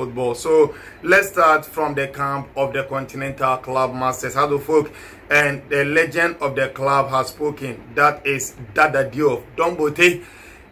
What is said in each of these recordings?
football. So let's start from the camp of the Continental Club Masters. How the folk and the legend of the club has spoken. That is Dada Diop. Bortey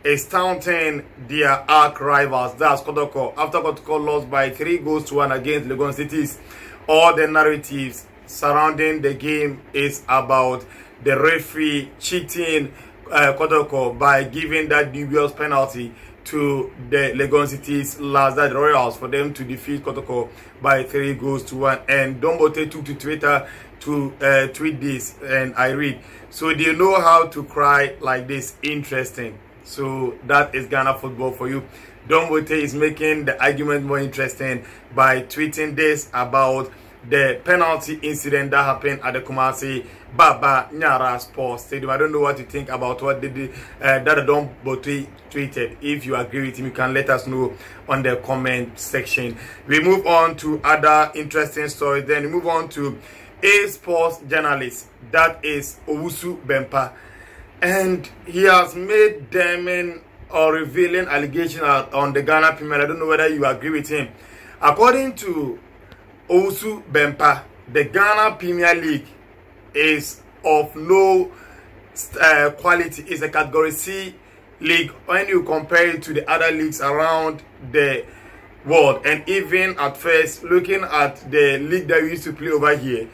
is taunting their arch rivals. That's Kotoko. After Kotoko lost by 3-1 against Legon Cities, all the narratives surrounding the game is about the referee cheating Kotoko by giving that dubious penalty to the Legon Cities the Royals for them to defeat Kotoko by 3-1. And Bortey took to Twitter to tweet this, and I read, "So they know how to cry like this. Interesting." So that is Ghana football for you. Bortey is making the argument more interesting by tweeting this about the penalty incident that happened at the Kumasi Baba Nyara Sports Stadium. I don't know what you think about what Dada Bortey tweeted. If you agree with him, you can let us know on the comment section. We move on to other interesting stories. Then we move on to a sports journalist, that is Owusu Bempah. And he has made damning or revealing allegations on the Ghana Premier. I don't know whether you agree with him. According to Owusu Bempah, the Ghana Premier League is of no quality. It's a Category C league when you compare it to the other leagues around the world. And even at first, looking at the league that we used to play over here,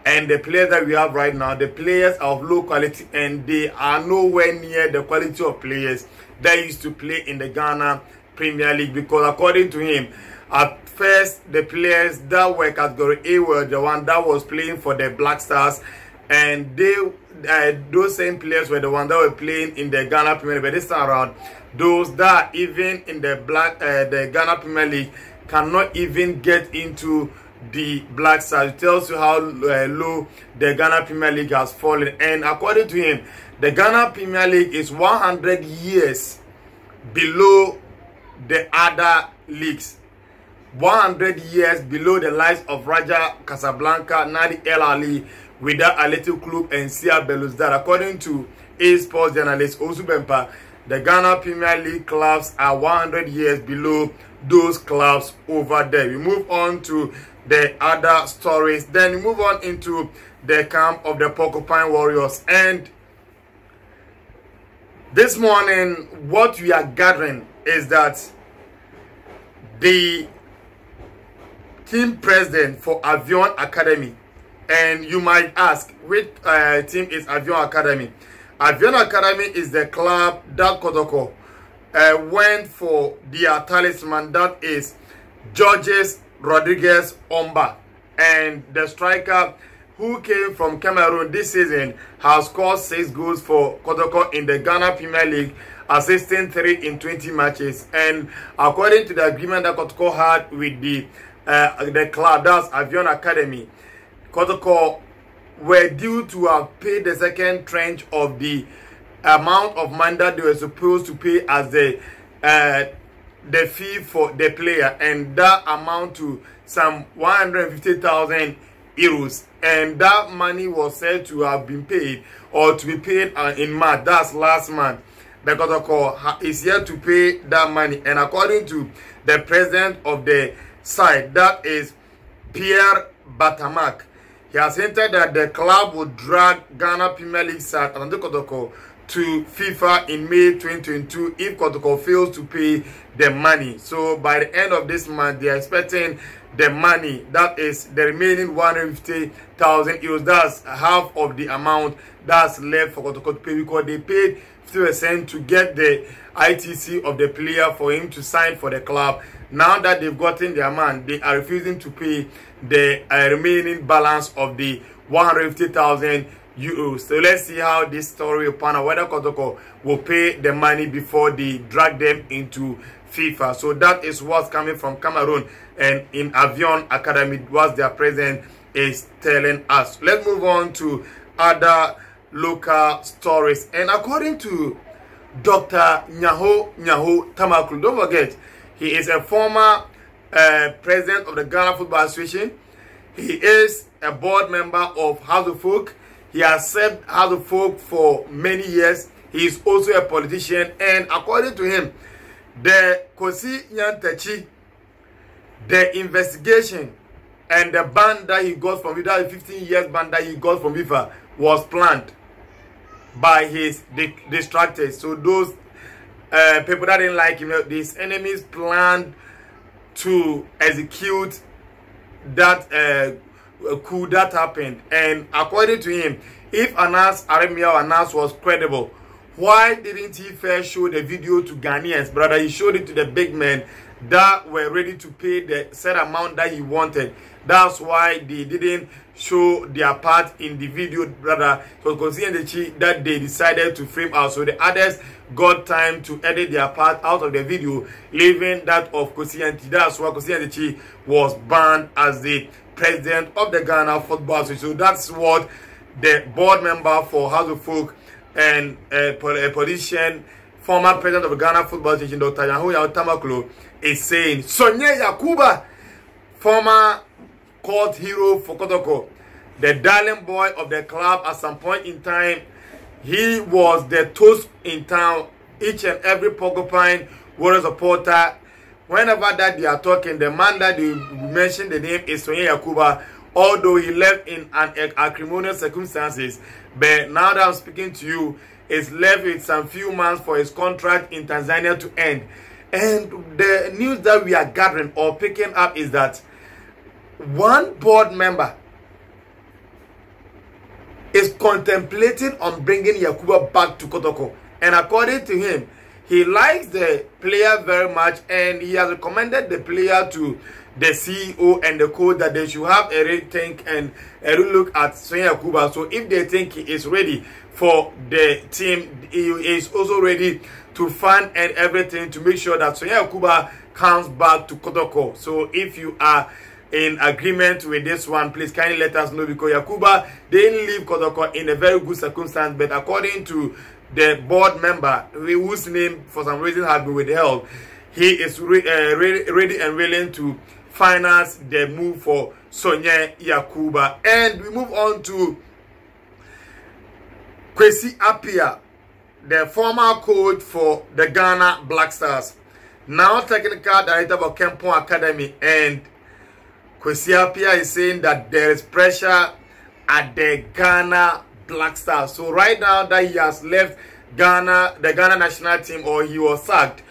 and the players that we have right now, the players are of low quality, and they are nowhere near the quality of players that used to play in the Ghana Premier League. Because according to him, at first, the players that were Category A were the one that was playing for the Black Stars, and those same players were the ones that were playing in the Ghana Premier League. But this time around, those that even in the Ghana Premier League cannot even get into the Black Stars. It tells you how low the Ghana Premier League has fallen. And according to him, the Ghana Premier League is 100 years below the other leagues. 100 years below the likes of Raja Casablanca, Nadi El Ali, Wydad Athletic Club, and Sia Belouizdad. According to a sports journalist Owusu Bempah, the Ghana Premier League clubs are 100 years below those clubs over there. We move on to the other stories. Then we move on into the camp of the Porcupine Warriors. And this morning, what we are gathering is that the team president for Avion Academy, and you might ask, which team is Avion Academy? Avion Academy is the club that Kotoko went for their talisman, that is Georges Rodriguez Omba, and the striker who came from Cameroon this season has scored 6 goals for Kotoko in the Ghana Premier League, assisting 3 in 20 matches. And according to the agreement that Kotoko had with the club, that's Avion Academy, Kotoko were due to have paid the second tranche of the amount of money that they were supposed to pay as the fee for the player, and that amount to some 150,000 euros. And that money was said to have been paid, or to be paid in March. That's last month. The Kotoko is here to pay that money. And according to the president of the side, that is Pierre Batamak, he has hinted that the club would drag Ghana Premier League side Kotoko to FIFA in May 2022 if Kotoko fails to pay the money. So by the end of this month, they are expecting the money, that is the remaining 150,000 euros. That's half of the amount that's left for Kotoko to pay, because they paid 50% to get the ITC of the player for him to sign for the club. Now that they've gotten their man, they are refusing to pay the remaining balance of the 150,000 euros. So let's see how this story will pan out, whether Kotoko will pay the money before they drag them into FIFA. So that is what's coming from Cameroon, and in Avion Academy, what their president is telling us. Let's move on to other local stories. And according to Dr. Nyaho Tamakulu, don't forget, he is a former president of the Ghana Football Association. He is a board member of House of Folk. He has served House of Folk for many years. He is also a politician, and according to him, the Kosi Nyantachi the investigation and the ban that he got from FIFA, the 15 years ban that he got from FIFA, was planned by his distractors. So those people that didn't like him, these enemies planned to execute that coup that happened. And according to him, if Anas Aremia Anas was credible, why didn't he first show the video to Ghanaians? Brother, he showed it to the big men that were ready to pay the set amount that he wanted. That's why they didn't show their part in the video, brother. So considering that they decided to frame out, so the others got time to edit their part out of the video, leaving that of Kosianti. That's why Kosianti was banned as the president of the Ghana Football Association. So that's what the board member for House of Folk and a politician, former president of the Ghana Football Association, Dr. Yahuya Tamaklo, is saying. Songne Yacouba, former cult hero for Kotoko, the darling boy of the club at some point in time, he was the toast in town. Each and every Porcupine Warrior supporter, whenever that they are talking, the man that they mention the name is Songne Yacouba, although he left in an acrimonious circumstances. But now that I'm speaking to you, is left with some few months for his contract in Tanzania to end. And the news that we are gathering or picking up is that one board member is contemplating on bringing Yacouba back to Kotoko. And according to him, he likes the player very much, and he has recommended the player to the CEO and the coach that they should have a rethink and a relook at Songne Yacouba. So if they think he is ready for the team, he is also ready to fund and everything to make sure that Songne Yacouba comes back to Kotoko. So if you are in agreement with this one, please kindly let us know, because Yacouba didn't leave Kotoko in a very good circumstance, but according to the board member, whose name for some reason has been withheld, he is ready and willing to finance the move for Songne Yacouba. And we move on to Kwesi Appiah, the former coach for the Ghana Black Stars, now technical director for Kempon Academy. And Kwesi Appiah is saying that there is pressure at the Ghana Black Stars. So right now that he has left Ghana, the Ghana national team, or he was sacked,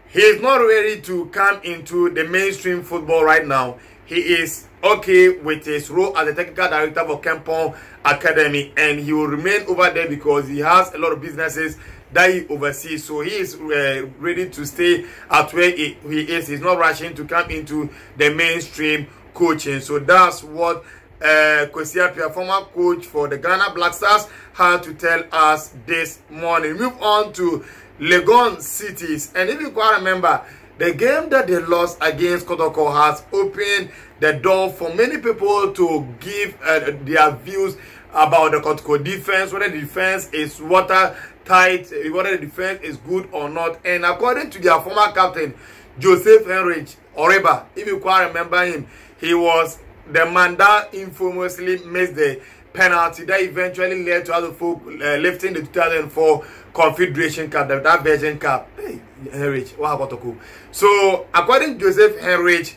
he is not ready to come into the mainstream football right now. He is okay with his role as the technical director for Kempon Academy, and he will remain over there because he has a lot of businesses that he oversees. So he is ready to stay at where he is. He's not rushing to come into the mainstream coaching. So that's what Kwesi Appiah, former coach for the Ghana Black Stars, had to tell us this morning. Move on to Legon Cities. And if you quite remember, the game that they lost against Kotoko has opened the door for many people to give their views about the Kotoko defense, whether the defense is watertight, whether the defense is good or not. And according to their former captain, Joseph Henrich Oreba, if you quite remember him, he was the man that infamously missed the penalty that eventually led to other folk lifting the 2004 Confederation Cup, that version cup. Hey, Henrich, what about Kotoko? So, according to Joseph Henrich,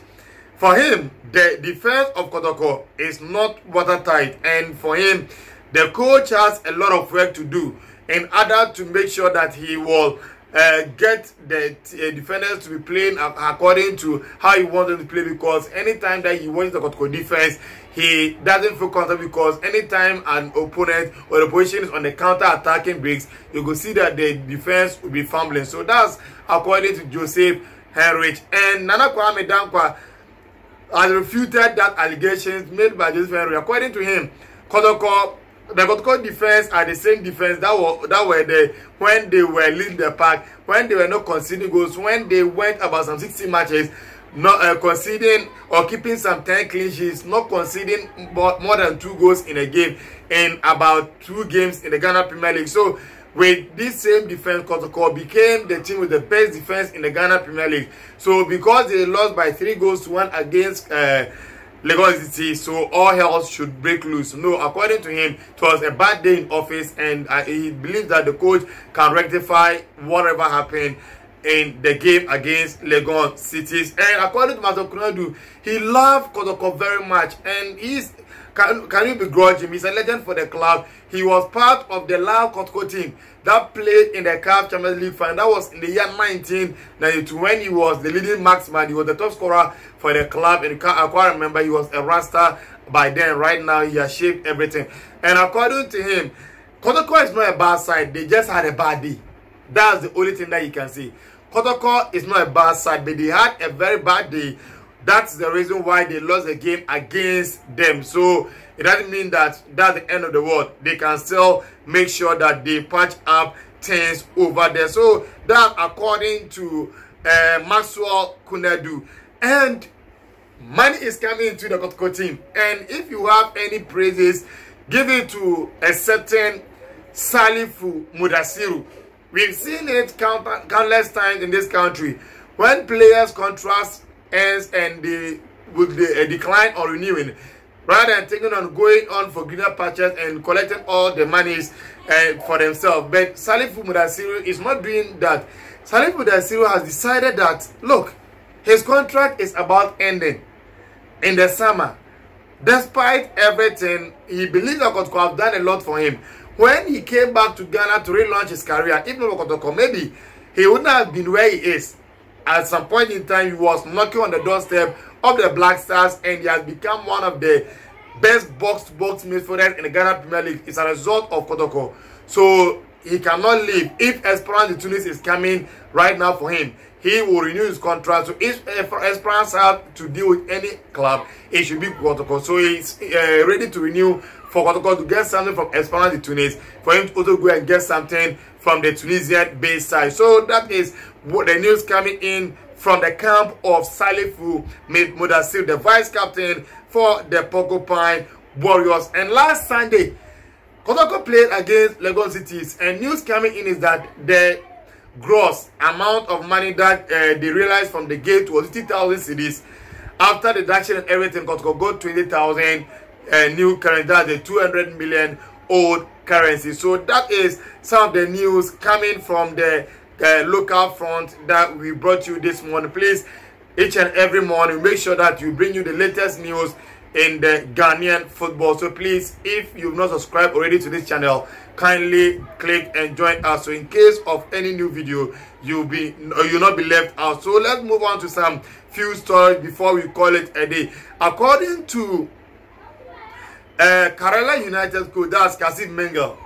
for him, the defense of Kotoko is not watertight, and for him, the coach has a lot of work to do in order to make sure that he will get the defenders to be playing according to how he wants them to play, because anytime that he wants the Kotoko defense, he doesn't feel comfortable, because anytime an opponent or the opposition is on the counter-attacking breaks, you will see that the defense will be fumbling. So that's according to Joseph Henrich. And Nana Kwame Dankwa has refuted that allegations made by Joseph Henrich. According to him, the Kotoko defense are the same defense that were there when they were leading the pack, when they were not conceding goals, when they went about some 60 matches, not conceding or keeping some 10 clean sheets, not conceding more than 2 goals in a game in about 2 games in the Ghana Premier League. So with this same defense, Kotoko became the team with the best defense in the Ghana Premier League. So because they lost by 3 goals to 1 against Lagos City, so all hell should break loose. No, according to him, it was a bad day in office, and he believes that the coach can rectify whatever happened in the game against Legon Cities. And according to Master Kunadu, he loved Kotoko very much, and he's can you begrudge him? He's a legend for the club. He was part of the last Kotoko team that played in the CAF Champions League final. That was in the year 1992 when he was the leading marksman. He was the top scorer for the club, and I quite remember he was a Rasta by then. Right now, he has shaped everything. And according to him, Kotoko is not a bad side. They just had a bad day. That's the only thing that you can see. Kotoko is not a bad side, but they had a very bad day. That's the reason why they lost the game against them. So it doesn't mean that that's the end of the world. They can still make sure that they patch up things over there. So that according to Maxwell Kunadu. And money is coming into the Kotoko team. And if you have any praises, give it to a certain Salifu Mudasiru. We've seen it countless times in this country. When players' contracts ends and they with the decline or renewing, rather than taking on going on for greener patches and collecting all the monies for themselves. But Salifu Mudasiru is not doing that. Salifu Mudasiru has decided that, look, his contract is about ending in the summer. Despite everything, he believes that Kotoko have done a lot for him. When he came back to Ghana to relaunch his career, if not Kotoko, maybe he wouldn't have been where he is. At some point in time, he was knocking on the doorstep of the Black Stars, and he has become one of the best box-to-box midfielders in the Ghana Premier League. It's a result of Kotoko. So he cannot leave. If Esperance de Tunis is coming right now for him, he will renew his contract. So if Esperance has to deal with any club, it should be Kotoko. So he's ready to renew for Kotoko to get something from Esperance de Tunis, for him to also go and get something from the Tunisian base side. So that is what the news coming in from the camp of Salifu Mudasiru, the vice captain for the Porcupine Warriors. And last Sunday, Kotoko played against Legon Cities, and news coming in is that the gross amount of money that they realized from the gate was 50,000 cedis. After deduction and everything, Kotoko got 20,000 new currency. That's the 200 million old currency. So that is some of the news coming from the local front that we brought you this morning. Please, each and every morning, make sure that we bring you the latest news in the Ghanaian football. So please, if you've not subscribed already to this channel, kindly click and join us, so in case of any new video, you'll not be left out. So let's move on to some few stories before we call it a day. According to Karela United coach, that's Kasim Mengel,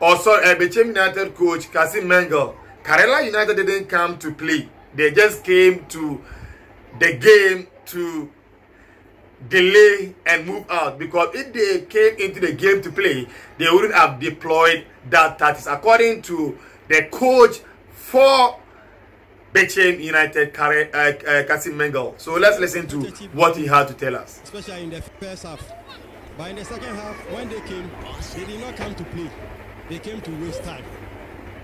or sorry, Bechem United coach Kasim Mengel. Karela United didn't come to play. They just came to the game to delay and move out, because if they came into the game to play, they wouldn't have deployed that tactics, according to the coach for Bechem United, Kasim Mengel. So let's listen to what he had to tell us. Especially in the first half. But in the second half, when they came, they did not come to play. They came to waste time.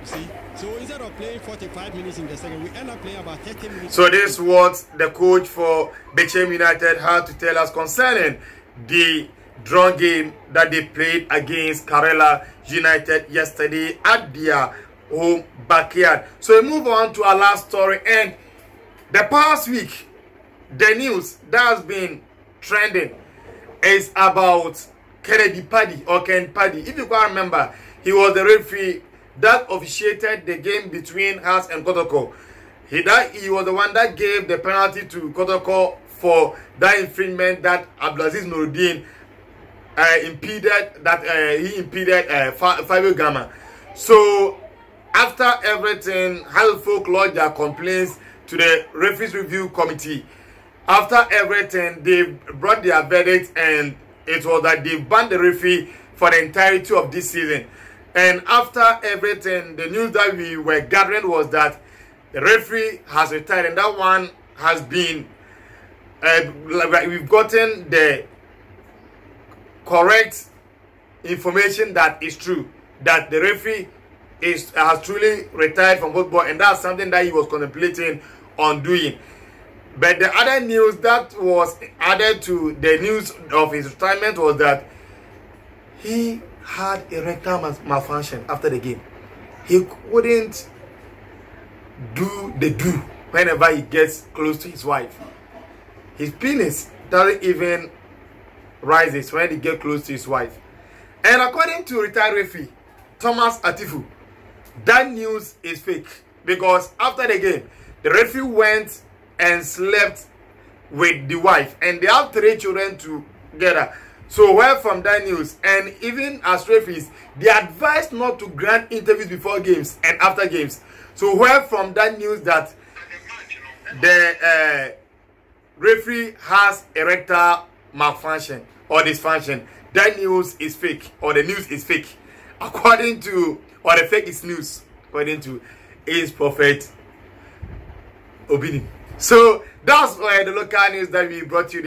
You see? So instead of playing 45 minutes in the second, we end up playing about 30 minutes. So this is what the coach for Bechem United had to tell us concerning the draw game that they played against Karela United yesterday at their home backyard. So we move on to our last story. And the past week, the news that has been trending is about Kennedy Paddy, or Ken Paddy. If you can remember, he was the referee that officiated the game between us and Kotoko. He was the one that gave the penalty to Kotoko for that infringement that Abdulaziz Nuruddin impeded Fabio Gama. So after everything, Folk lodged their complaints to the referees review committee. After everything, they brought their verdict, and it was that they banned the referee for the entirety of this season. And after everything, the news that we were gathering was that the referee has retired, and that one has been, we've gotten the correct information that is true, that the referee has truly retired from football, and that's something that he was contemplating on doing. But the other news that was added to the news of his retirement was that he had erectile malfunction after the game. He couldn't do the do whenever he gets close to his wife. His penis doesn't even rises when he gets close to his wife. And according to retired referee Thomas Atifu, that news is fake, because after the game, the referee went and slept with the wife, and they have 3 children together. So where from that news? And even as referees, they advised not to grant interviews before games and after games. So where from that news that the referee has erectile malfunction or dysfunction? That news is fake, or the news is fake, according to, or the fake is news, according to his prophet Obini. So that's the local news that we brought you.